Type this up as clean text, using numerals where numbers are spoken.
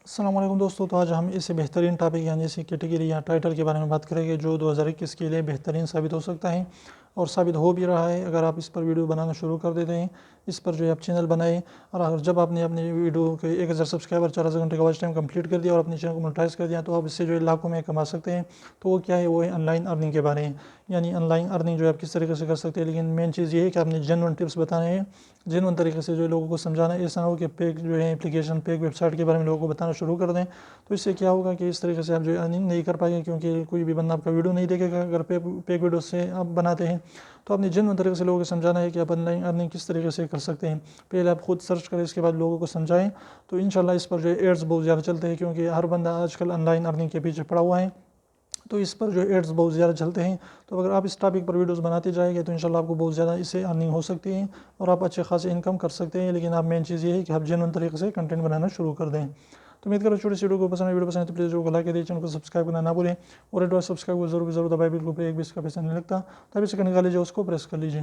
अस्सलाम वालेकुम दोस्तों। तो आज हम इस बेहतरीन टॉपिक यानी इसी कैटेगरी या टाइटल के बारे में बात करेंगे जो 2021 के लिए बेहतरीन साबित हो सकता है और साबित हो भी रहा है। अगर आप इस पर वीडियो बनाना शुरू कर देते हैं, इस पर जो है आप चैनल बनाए और अगर जब आपने अपने वीडियो के 1000 सब्सक्राइबर 4000 घंटे का वॉच टाइम कंप्लीट कर दिया और अपने चैनल को मोनेटाइज कर दिया, तो आप इससे जो है लाखों में कमा सकते हैं। तो वो क्या है, वो है ऑनलाइन अर्निंग के बारे में। यानी ऑनलाइन अर्निंग जो है आप किस तरीके से कर सकते हैं। लेकिन मेन चीज़ ये है कि आपने जेन्युइन टिप्स बताने हैं, जेन्युइन तरीके से जो है लोगों को समझाना है। ऐसा ना हो कि पेक जो है एप्लीकेशन पेक वेबसाइट के बारे में लोगों को बताना शुरू कर दें। तो इससे क्या होगा कि इस तरीके से आप जो अर्निंग नहीं कर पाएंगे, क्योंकि कोई भी बंदा आपका वीडियो नहीं देखेगा। अगर पेक वीडियो से आप बनाते हैं तो आपने जेन्युइन तरीके से लोगों को समझाना है कि आप ऑनलाइन अर्निंग किस तरीके से कर सकते हैं। पहले आप खुद सर्च करें, इसके बाद लोगों को समझाएं। तो इंशाल्लाह इस पर जो है एड्स बहुत ज़्यादा चलते हैं, क्योंकि हर बंदा आजकल ऑनलाइन अर्निंग के पीछे पड़ा हुआ है। तो इस पर जो एड्स बहुत ज़्यादा चलते हैं। तो अगर आप इस टॉपिक पर वीडियोस बनाते जाएंगे तो इंशाल्लाह आपको बहुत ज़्यादा इससे अर्निंग हो सकती है और आप अच्छे खासे इनकम कर सकते हैं। लेकिन आप मेन चीज़ ये है कि आप जेन्युइन तरीके से कंटेंट बनाना शुरू कर दें। तो उम्मीद करो छोटी सी वीडियो को पसंद है। वीडियो पसंद है तो प्लीज़ वीडियो को लाइक कर दीजिए, चैनल को सब्सक्राइब करना ना भूलें और रेड सब्सक्राइब को जरूर दबाए। बिल्कुल एक भी इसका पैसा नहीं लगता। तभी से करने का लीजिए, उसको प्रेस कर लीजिए।